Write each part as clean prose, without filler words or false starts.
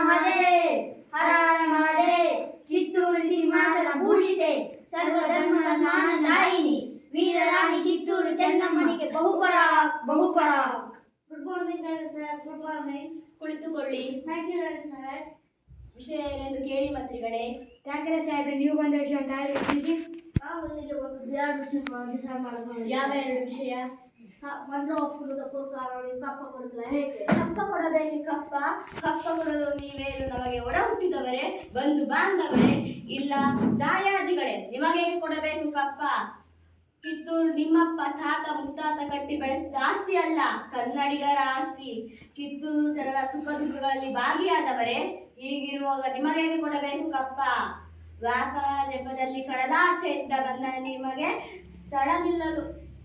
ಮಹದೇವ್ ಹರ ಹರ ಮಹದೇವ್. ಕಿತ್ತೂರು ಸಿಂಹಾಸನ ಭೂಷಿತೆ ಸರ್ವಧರ್ಮ ಸನ್ಮಾನದಾಯಿನಿ ವೀರರಾಣಿ ಕಿತ್ತೂರು ಚೆನ್ನಮ್ಮನಿಗೆ ಬಹುಪರಾಕ್ ಬಹುಪರಾಕ್. Good morning sir. Good morning. ಕುಳಿತುಕೊಳ್ಳಿ. Thank you sir. ವಿಷಯ ಏನೆಂದು ಕೇಳಿ ಮಂತ್ರಿಗಳೇ. ಯಾಕಂದ್ರೆ ಸಾಹೇಬ್ರೆ ನೀವು ಬಂದ ವಿಷಯ ತಿಳಿಸಿ. ನಾವು ಇಲ್ಲಿಗೆ ಒಂದು 2 ವಿಷಯ ಡಿಸೈಡ್ ಮಾಡಬಹುದು. ಯಾವ 2 ವಿಷಯ? ಮಂತ್ರ ಒಪ್ಪುವುದ ಪ್ರಕಾರ ನೀವು ಕಪ್ಪ ಕೊಡಿಸಲ ಹೇಗೆ? ಕಪ್ಪ ಕೊಡಬೇಕು. ಕಪ್ಪ ಕೊಡಲು ನೀವೇನು ನಮಗೆ ಒಡ ಹುಟ್ಟಿದವರೇ, ಬಂಧು ಬಾಂಧವರೇ, ಇಲ್ಲ ದಾಯಾದಿಗಳೇ? ನಿಮಗೆ ಕೊಡಬೇಕು ಕಪ್ಪ. ಕಿತ್ತೂರು ನಿಮ್ಮಪ್ಪ ತಾತ ಮುತ್ತಾತ ಕಟ್ಟಿ ಬೆಳೆಸಿದ ಆಸ್ತಿ ಅಲ್ಲ, ಕನ್ನಡಿಗರ ಆಸ್ತಿ. ಕಿತ್ತೂರು ಜನರ ಸುಖ ದುಃಖಗಳಲ್ಲಿ ಭಾಗಿಯಾದವರೇ. ಹೀಗಿರುವಾಗ ನಿಮಗೆ ಕೊಡಬೇಕು ಕಪ್ಪ. ವ್ಯಾಪಾರ ನೆಪದಲ್ಲಿ ಕಡಲಾಚೆಯಿಂದ ಬಂದ ನಿಮಗೆ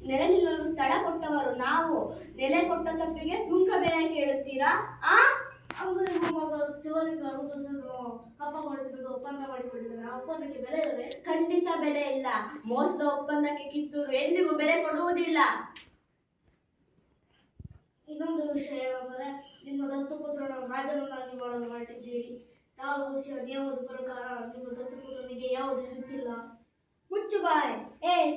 ನೆಲೆ ನಿಲ್ಲಲು ಸ್ಥಳ ಕೊಟ್ಟವರು ನಾವು. ನೆಲೆ ಕೊಟ್ಟ ತಪ್ಪಿಗೆ ಸುಂಕ ಬೆಲೆ ಕೇಳುತ್ತೀರಾ? ಶಿವಲಿಂಗ ಕಪ್ಪ ಕೊಡಿಸಬೇಕು ಒಪ್ಪಂದ ಮಾಡಿಕೊಟ್ಟಿದ್ದಾರೆ. ಆ ಒಪ್ಪಂದಕ್ಕೆ ಬೆಲೆ ಇಲ್ಲವೇ? ಖಂಡಿತ ಬೆಲೆ ಇಲ್ಲ. ಮೋಸದ ಒಪ್ಪಂದಕ್ಕೆ ಕಿತ್ತೂರು ಎಂದಿಗೂ ಬೆಲೆ ಕೊಡುವುದಿಲ್ಲ. ಇನ್ನೊಂದು ವಿಷಯ ಏನಂದರೆ, ನಿಮ್ಮ ದತ್ತುಪುತ್ರನ ರಾಜನನ್ನಾಗಿ ಮಾಡಲು ಮಾಡಿದ್ದೀರಿ. ಯಾವ ವಿಷಯ ನಿಯಮದ ಪ್ರಕಾರ ನಿಮ್ಮ ದತ್ತುಪುತ್ರನಿಗೆ ಯಾವುದೇ ಹಕ್ಕಿಲ್ಲ. ಮುಚ್ಚು ಬಾಯ್.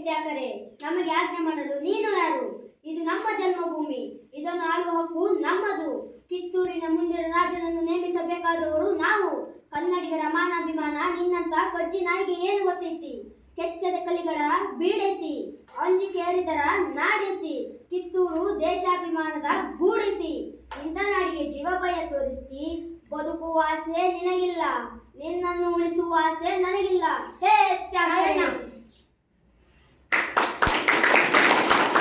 ತ್ಯಾಕರೆ, ನಮಗೆ ಆಜ್ಞೆ ಮಾಡಲು ನೀನು ಯಾರು? ಇದು ನಮ್ಮ ಜನ್ಮಭೂಮಿ. ಇದನ್ನು ಆಳುವ ಹಕ್ಕು ನಮ್ಮದು. ಕಿತ್ತೂರಿನ ಮುಂದಿನ ರಾಜನನ್ನು ನೇಮಿಸಬೇಕಾದವರು ನಾವು. ಕನ್ನಡಿಗರ ಮಾನಾಭಿಮಾನ ನಿನ್ನಂತ ಕಜ್ಜಿ ನಾಯಿಗೆ ಏನು ಗೊತ್ತೈತಿ? ಕೆಚ್ಚದ ಕಲಿಗಳ ಬೀಡೈತಿ, ಅಂಜಿಕೆ ಏರಿದರ ನಾಡೈತಿ. ಕಿತ್ತೂರು ದೇಶಾಭಿಮಾನದ ಗೂಡೈತಿ. ಇಂಥ ನಾಡಿಗೆ ಜೀವ ಭಯ ತೋರಿಸ್ತಿ. ಬದುಕುವ ಆಸೆ ನಿನಗಿಲ್ಲ, ನಿನ್ನನ್ನು ಉಳಿಸುವ ಆಸೆ ನನಗಿಲ್ಲ. ಹೇ ತ್ಯಾಗಣ್ಣ.